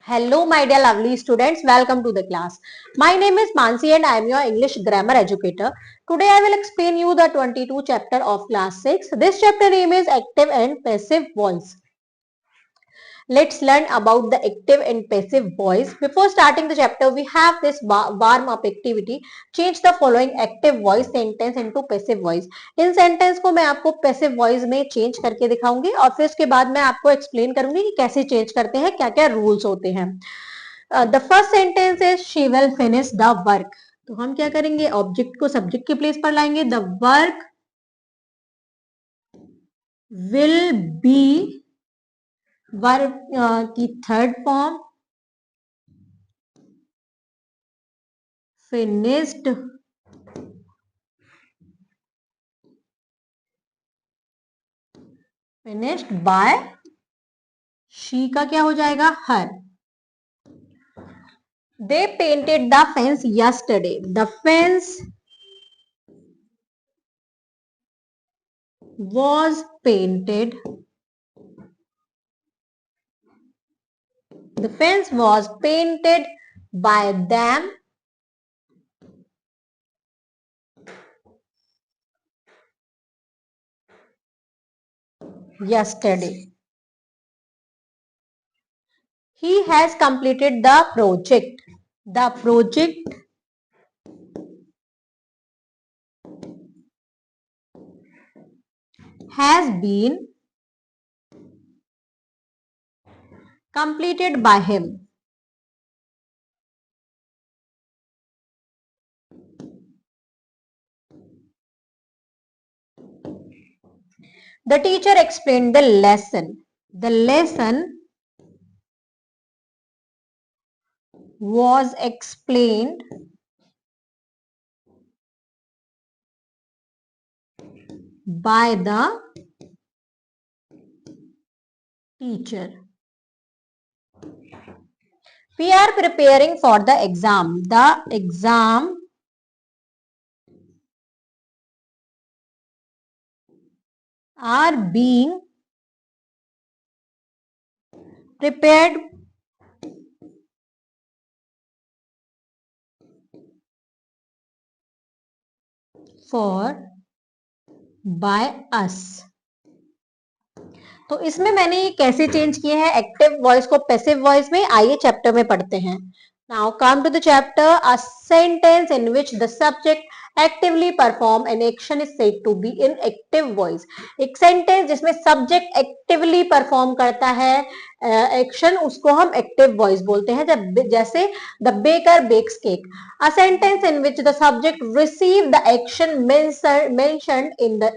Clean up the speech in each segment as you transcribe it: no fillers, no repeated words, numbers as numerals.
Hello, my dear lovely students. Welcome to the class. My name is Mansi and I am your English grammar educator. Today I will explain you the 22 chapter of class 6. This chapter name is active and passive voice. Let's learn about the active and passive voice. Before starting the chapter, we have this warm up activity. Change the following active voice sentence into passive voice. In sentence को मैं आपको passive voice में change करके दिखाऊंगी और फिर उसके बाद मैं आपको एक्सप्लेन करूंगी कि कैसे चेंज करते हैं, क्या क्या रूल्स होते हैं. The first sentence is she will finish the work. तो हम क्या करेंगे, ऑब्जेक्ट को सब्जेक्ट की प्लेस पर लाएंगे. The work will be, work की third form finished by, she का क्या हो जाएगा, हर. They painted the fence yesterday. The fence was painted. The fence was painted by them yesterday. He has completed the project. The project has been completed by him. The teacher explained the lesson. The lesson was explained by the teacher. We are preparing for the exam. The exam are being prepared for by us. तो इसमें मैंने ये कैसे change किए हैं active voice को passive voice में, आइए चैप्टर में पढ़ते हैं. Now come to the chapter. A sentence in which the subject actively perform an action is said to be in active voice. एक सेंटेंस जिसमें सब्जेक्ट एक्टिवली परफॉर्म करता है एक्शन, उसको हम एक्टिव वॉइस बोलते हैं. जब जैसे the baker bakes cake. A sentence in which the subject receive the action mentioned in the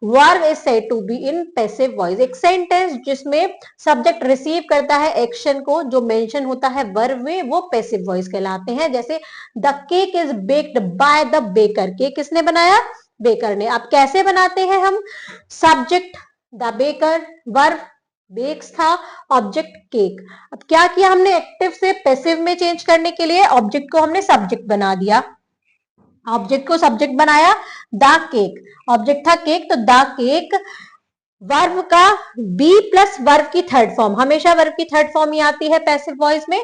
verb is said to be in passive voice. एक सेंटेंस जिसमें सब्जेक्ट रिसीव करता है एक्शन को जो मेंशन होता है वर्ब में, वो पैसिव वॉइस कहलाते हैं. जैसे the cake is baked by the baker. Cake किसने बनाया, बेकर ने. अब कैसे बनाते हैं हम, subject the baker, verb bakes था, ऑब्जेक्ट केक. अब क्या किया हमने, एक्टिव से पैसिव में चेंज करने के लिए ऑब्जेक्ट को हमने सब्जेक्ट बना दिया. ऑब्जेक्ट को सब्जेक्ट बनाया, द केक. ऑब्जेक्ट था केक, तो द केक वर्ब का बी प्लस वर्ब की थर्ड फॉर्म, हमेशा वर्ब की थर्ड फॉर्म ही आती है पैसिव वॉइस में,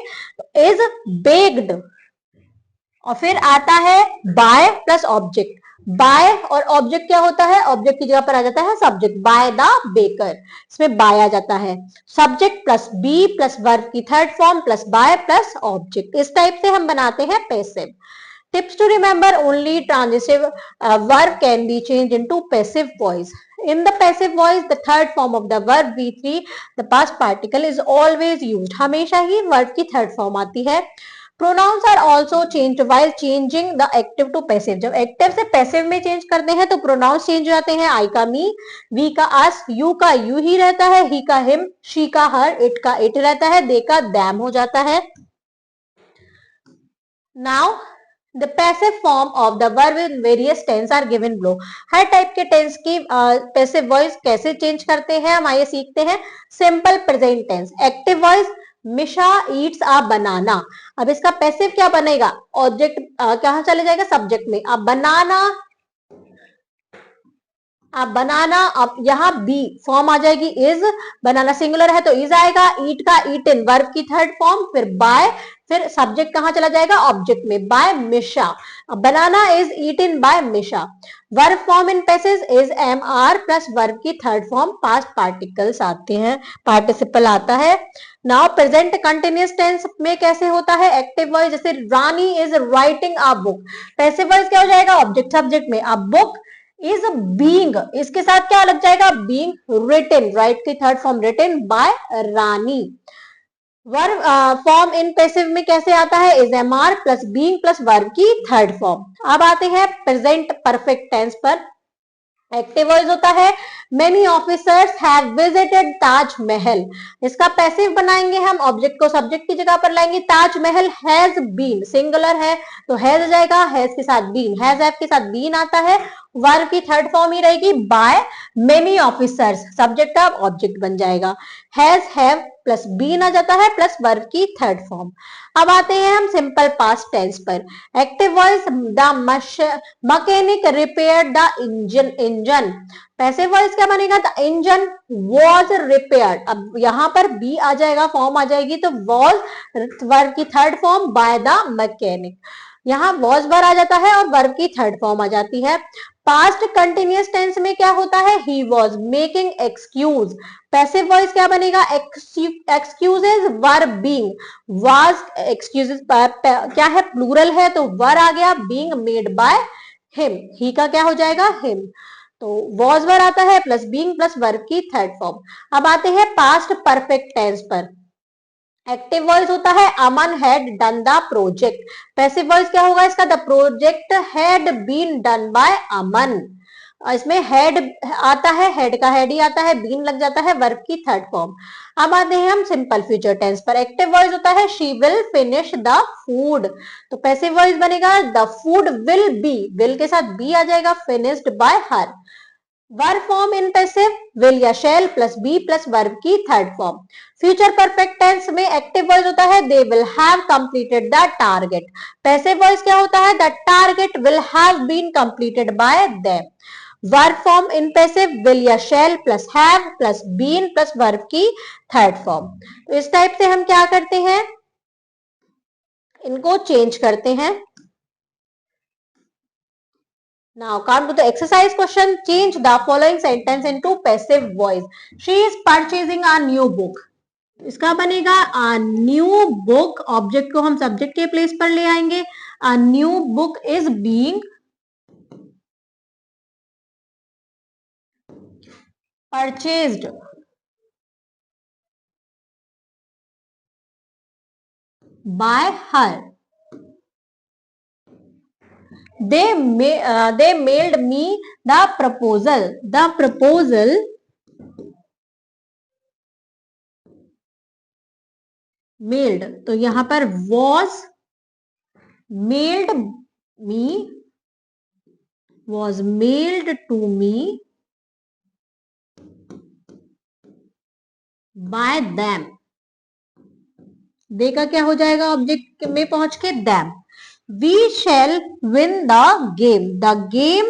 इज बेक्ड. और फिर आता है बाय प्लस ऑब्जेक्ट. बाय और ऑब्जेक्ट क्या होता है, ऑब्जेक्ट की जगह पर आ जाता है सब्जेक्ट, बाय द बेकर. इसमें बाय आ जाता है. Subject plus be plus verb की third form plus by plus object. इस टाइप से हम बनाते हैं passive. Tips to remember: only transitive verb can be changed into passive voice. In the passive voice, the third form of the verb V3, the past particle, is always used. हमेशा ही verb की third form आती है. Pronouns are also changed while changing the active to passive. जब active से passive में change करते हैं तो pronouns change हो जाते हैं. I का me, we का us, you का you ही रहता है, he का him, she का her, it का it रहता है, they का them हो जाता है. Now The passive form of the verb in various tense are given below. हर टाइप के टेंस की पैसिव वॉइस कैसे चेंज करते हैं हम आइए सीखते हैं. Simple present tense. Active voice, Misha eats a banana. अब इसका पैसिव क्या बनेगा, ऑब्जेक्ट कहां चले जाएगा, सब्जेक्ट में. अब बनाना अब बनाना, अब यहाँ बी फॉर्म आ जाएगी इज, बनाना सिंगुलर है तो इज आएगा, ईट का ईटन वर्ब की थर्ड फॉर्म, फिर बाय, फिर सब्जेक्ट कहां चला जाएगा ऑब्जेक्ट में, by Misha. Banana is eaten by Misha. Verb form in passage is am are plus verb की थर्ड फॉर्म पास्ट पार्टिकल्स आते हैं, पार्टिसिपल आता है। नाउ प्रेजेंट कंटिन्यूअस टेंस में कैसे होता है एक्टिव वॉइस, जैसे Rani is writing a book, passive voice क्या हो जाएगा ऑब्जेक्ट सब्जेक्ट में, अब बुक इज बीइंग, इसके साथ क्या लग जाएगा बीइंग रिटन, राइट की third form written by Rani. Verb form in passive में कैसे आता है, is am are plus being plus verb की थर्ड फॉर्म। अब आते हैं प्रेजेंट परफेक्ट टेंस पर। एक्टिव वॉइस होता है many officers have visited Taj Mahal, इसका पैसिव बनाएंगे हम, ऑब्जेक्ट को सब्जेक्ट की जगह पर लाएंगे, ताजमहल हैज बीन, सिंगुलर है तो हैज जाएगा, हैज के साथ बीन, हैज हैव के साथ बीन आता है, वर्ब की थर्ड फॉर्म ही रहेगी बाय मेनी ऑफिसर्स, सब्जेक्ट अब ऑब्जेक्ट बन जाएगा, हैज हैव प्लस बीन आ जाता है प्लस वर्ब की थर्ड फॉर्म। अब आते हैं हम सिंपल पास्ट टेंस पर। Active voice the mechanic repair the engine, passive voice क्या बनेगा, द इंजन वॉज रिपेयर्ड, अब यहां पर बी आ जाएगा फॉर्म आ जाएगी तो वॉज वर्ब की third form by the mechanic, यहाँ वॉज वर आ जाता है और वर्ब की थर्ड फॉर्म आ जाती है। पास्ट कंटिन्यूअस टेंस में क्या होता है, he was making excuse, passive voice क्या बनेगा, excuses were being, was excuses क्या है प्लूरल है तो वर आ गया, बीइंग मेड बाय हिम, ही का क्या हो जाएगा हिम, तो वॉज वर आता है प्लस बीइंग प्लस वर्ब की थर्ड फॉर्म। अब आते हैं पास्ट परफेक्ट टेंस पर। एक्टिव वॉइस होता है Aman had done the project, passive voice क्या होगा इसका, the project had been done by Aman, इसमें हेड आता है, हेड का हेड ही आता है, बीन लग जाता है वर्ब की थर्ड फॉर्म। अब आते हैं हम सिंपल फ्यूचर टेंस पर। एक्टिव वॉइस होता है she will finish the food, तो पैसिव वॉइस बनेगा the food will be, will के साथ बी आ जाएगा finished by her. Verb form in passive will या shall plus be plus verb की third form. Future perfect tense में active voice होता है they will have completed the target, passive voice क्या होता है the target will have been completed by them. Verb form in passive will या shall plus have plus been plus verb की third form. तो इस type से हम क्या करते हैं, इनको चेंज करते हैं। Now come to the exercise question. Change the following sentence into passive voice. She is purchasing a new book. इसका बनेगा a new book, ऑब्जेक्ट को हम सब्जेक्ट के प्लेस पर ले आएंगे, a new book is being purchased by her. They mailed me the proposal. The proposal mailed, तो यहां पर was mailed me, was mailed to me by them. दे का क्या हो जाएगा ऑब्जेक्ट में पहुंच के them. We shall win the game. The game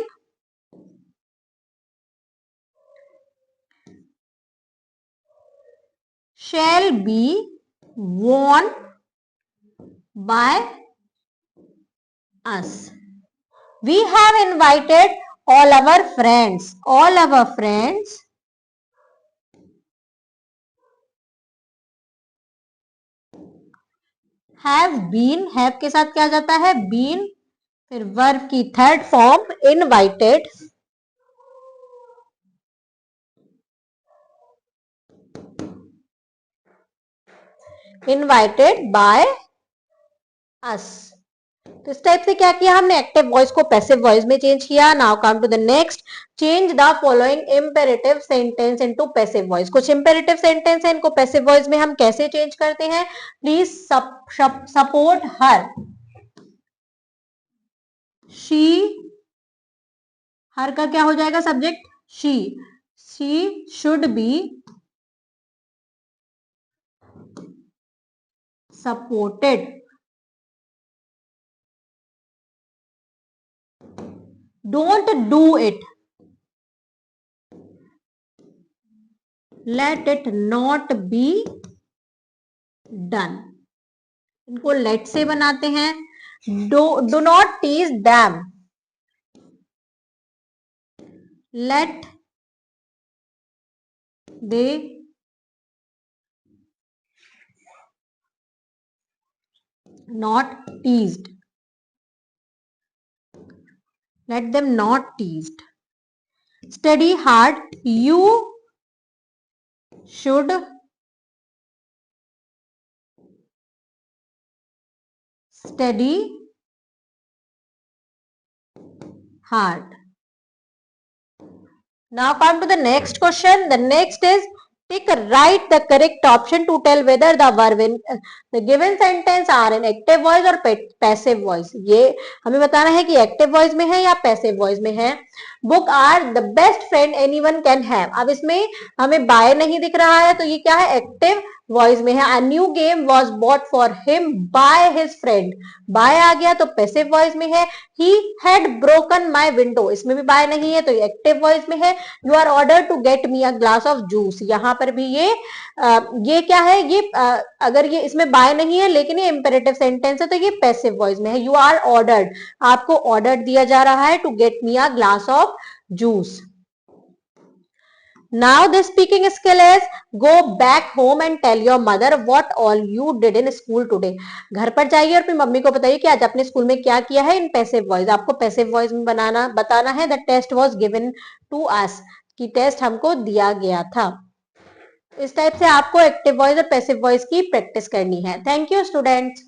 shall be won by us. We have invited all our friends. All our friends have been, have के साथ क्या जाता है been, फिर वर्ब की third form invited, invited by us. तो इस type से क्या किया हमने, एक्टिव वॉइस को पैसिव वॉइस में चेंज किया। Now come to the next, change the following imperative sentence into passive voice. कुछ इंपेरेटिव सेंटेंस है, इनको पैसिव वॉइस में हम कैसे चेंज करते हैं, please support her, she, her का क्या हो जाएगा subject she should be supported, don't do it, let it not be done. इनको लेट से बनाते हैं। Do not tease them, let they not teased, let them not teased. Study hard, you should study hard. Now come to the next question. The next is pick write the correct option to tell whether the verb in the given sentence are in active voice or passive voice. ये हमें बताना है कि active voice में है या passive voice में है। Book are the best friend anyone can have. अब इसमें हमें by नहीं दिख रहा है तो ये क्या है, active voice में है। A new game was bought for him by his friend. by आ गया तो passive voice में है। He had broken my window, इसमें भी by नहीं है तो ये active voice में है। You are ordered to get me a glass of juice, यहाँ पर भी ये क्या है, ये अगर ये इसमें बाय नहीं है लेकिन ये इंपेरेटिव सेंटेंस है तो ये पैसिव वॉइस में है। यू आर ऑर्डर्ड, आपको ऑर्डर दिया जा रहा है to get me a glass of juice. Now the speaking skill is go back home and tell your mother what all you did in school today. घर पर जाइए और अपनी मम्मी को बताइए कि आज अपने स्कूल में क्या किया है इन पैसिव वॉइस। आपको पैसिव वॉइस में बताना है the test was given to us, कि टेस्ट हमको दिया गया था। इस टाइप से आपको एक्टिव वॉइस और पैसिव वॉइस की प्रैक्टिस करनी है। Thank you students.